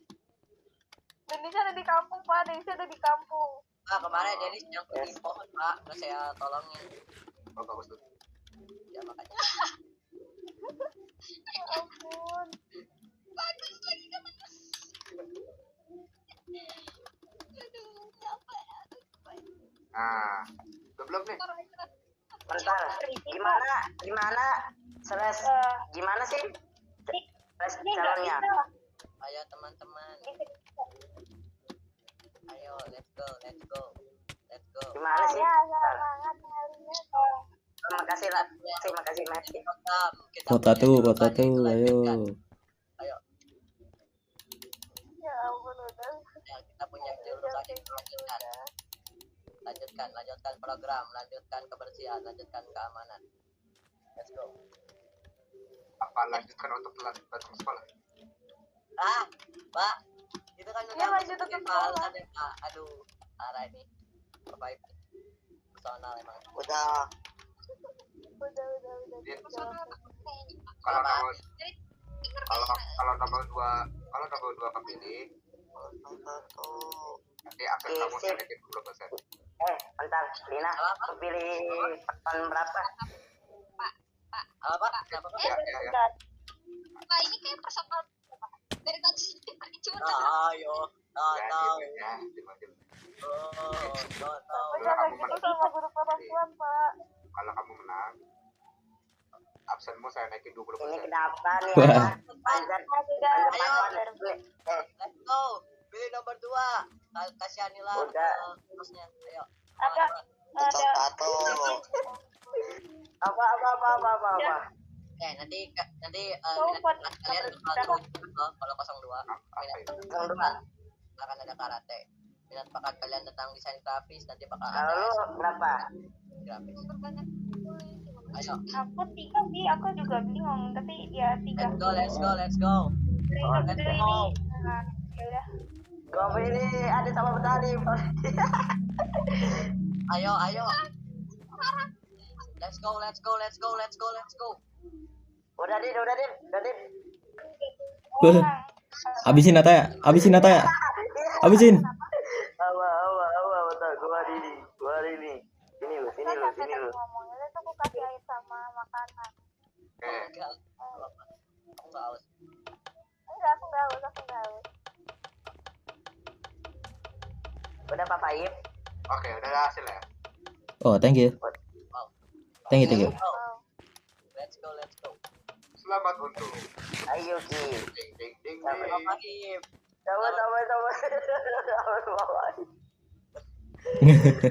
Indonesia ada di kampung Pak, Indonesia ada di kampung. kemarin Dennis nyangkut di pohon Pak, terus saya tolongin. Oh, bagus tuh. Ya makanya. Ya ampun. Nah, belum nih. Bentar. Gimana? Gimana sih? Calonnya. Ayo teman-teman. Ayo, let's go. Gimana sih? Semangat kalinya. Terima kasih lah. Terima kasih Messi. Program. Vote 1, ayo. Ayo, Ya ampun udah. ya, kita punya julukan lanjutkan program, lanjutkan kebersihan, lanjutkan keamanan. Let's go. Apa lanjutkan untuk datang sekolah? Pak, itu kan Iya, udah lanjut masukin ke sekolah. alasan ya Pak. Aduh, parah ini. Bapak Ibu. personal emang. Udah. Kalau nomor kalau nomor dua kepilih, Satu. nanti akses kamu Sip. naikin 20%. Bentar, Lina, Apa? pilih peton berapa? Apa? Kenapa? Ya, ya, ya. Nah, ini kayak personal dari tadi cuma Ayo. Ya, Tahu. ya, dimajuin. Tahu. jangan gitu sama guru perempuan, Pak. Kalau kamu menang, absenmu saya naikin 20%. Ini kenapa nih? Wah. Panjat. Ayo. Let's go. Pilih nomor 2. Kasihanilah Udah. terusnya. Ayo. Apa? Peton satu. Apa? Nanti Oh, minat buat- kelas kalian berapa? kalau 02 minat Apa itu? akan ada karate. Minat bakat kalian tentang desain grafis nanti bakal Kalau ada lu berapa? grafis. Berbanyak. Ayo. Aku 3 sih, aku juga bingung, tapi ya 3. Let's go. Let's go. Dari ini. Nah, ya udah. Gua ini ada sama petani. Ayo. Let's go. Udah din. Wah. Habisin Nata ya. Habisin. Awa, betul. Gua ini. Sini lu. Ngomongnya itu aku kasih air sama makanan. Enggak. Aku nggak haus. Enggak, aku enggak haus. Udah Pak Faib. Oke, udah ada hasil ya. Oh, thank you. Thank you. Oh. Let's go. Selamat untuk Ayo Ki. ding. Sama Fahim. Sama.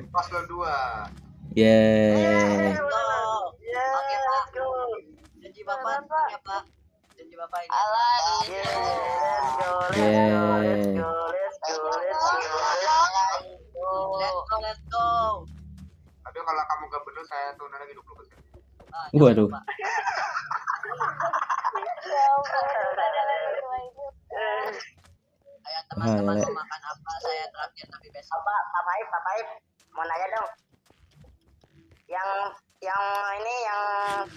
Paslon 2. Yeay. Let's go. Oke, Pak. Let's go. Janji Bapak ya, Pak. Janji Bapak ini. Let's go. Tapi kalau kamu gak bener, saya turunin lagi 20%. Ah, Waduh. Pak. Ayo teman-teman Hai, Le. mau makan apa? Saya terakhir tapi besok. Pak Faib. Mau nanya dong. Yang ini yang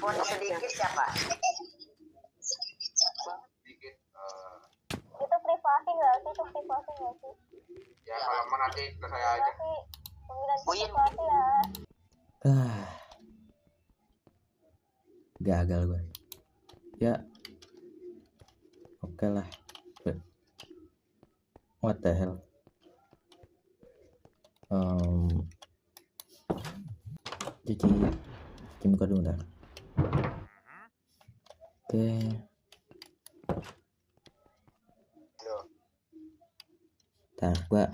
foto sedikit siapa? Sedikit. Itu privasi nggak sih? Ya kalau mau nanti ke saya aja. Privasi. Pemilihan Win. privasi ya. Gagal gue. Ya. Oke lah. What the hell? Cuci muka dulu dah. Oke. Ntar gua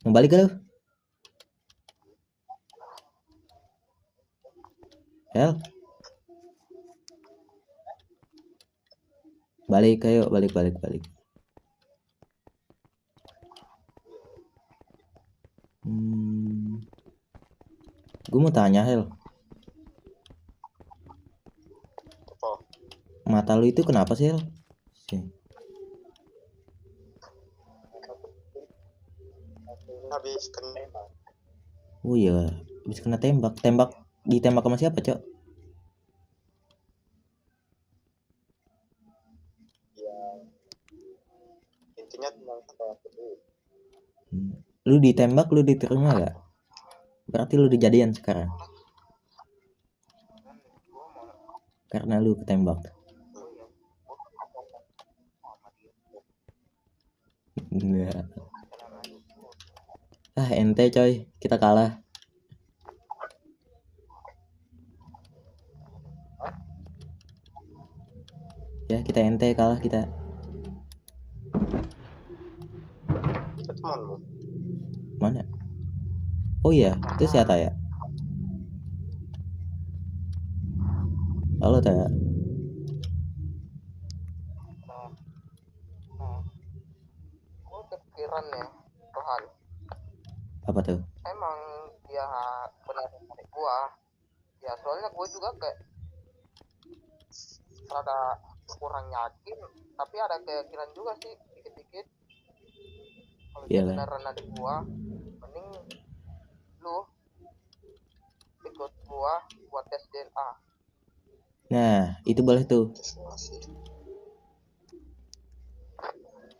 mau balik gak lu? Hel? Balik, ayo balik. Gue mau tanya Hel, Apa? mata lu itu kenapa sih Hel? Habis kena. Oh iya, habis kena tembak ditembak sama siapa cok? Ya. Intinya tentang apa dulu. Lu ditembak, lu diterima gak? Berarti lu dijadian sekarang karena lu ketembak. Enggak. Ente coy, kita kalah. Ya kita ente kalah kita. Itu teman lu. Mana? Oh iya, itu siapa ya? Halo Taya. Gue kepikiran ya, Tuhan. Apa tuh? Emang dia benar dari gua. Ya soalnya gue juga kayak rada kurang yakin, tapi ada keyakinan juga sih dikit-dikit. Kalau Iya dia kan? beneran adik gua, mending lu ikut gua buat tes DNA. Nah, itu boleh tuh. Sesuai.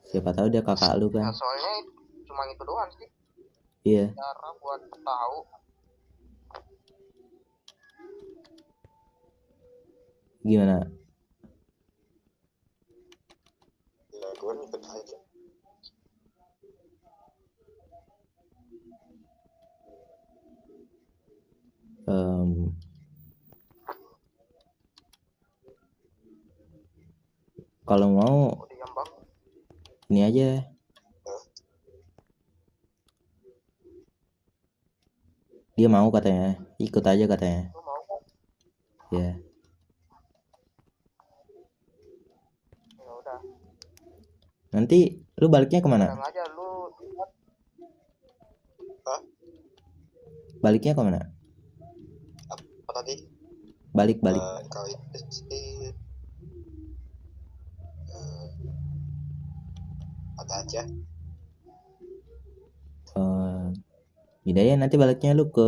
Siapa tahu dia kakak lu Ya kan. soalnya cuma itu doang sih Iya. cara buat tahu. Gimana? Ya gue ikut aja. Em, kalau mau Udah yang bang, ini aja. Dia mau katanya. Ikut aja katanya. lu mau kan? Ya. Ya udah, Nanti lu baliknya kemana? kadang aja lu Hah? Baliknya kemana? Apa tadi? Balik. Kalau itu sih ada aja. Gini ya, nanti baliknya lu ke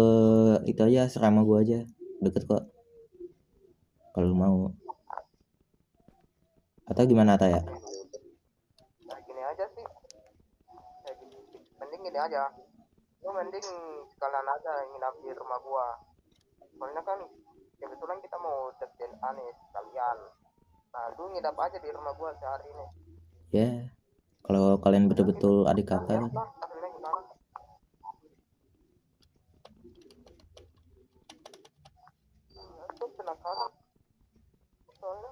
itu aja, asrama gua aja. Deket kok. Kalau lu mau. Atau gimana Ata ya? kayak gini aja sih, kayak gini. Mending gini aja, lu mending sekalian aja nginap di rumah gua. Soalnya kan kebetulan kita mau tes DNA nih sekalian. Nah lu nginap aja di rumah gua sehari nih. Ya. Kalau kalian betul-betul adik kakak Lihat kan. lah hasilnya gimana. Ya, itu penasaran. Soalnya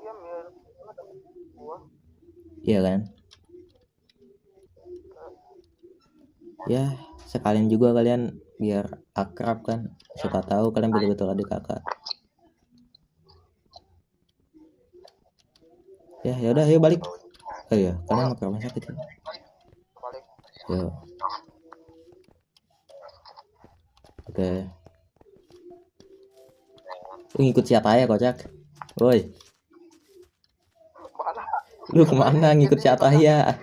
dia mirip gua. Iya kan? Ya, sekalian juga kalian biar akrab kan. Siapa tahu kalian betul-betul adik kakak. Ya udah, yuk balik. Oh iya, kalian mau ke rumah sakit ya? Balik. Yuk. Oke. Lu ngikut siapa ya, kocak? Woi, Mana? lu kemana ngikut siapa ya?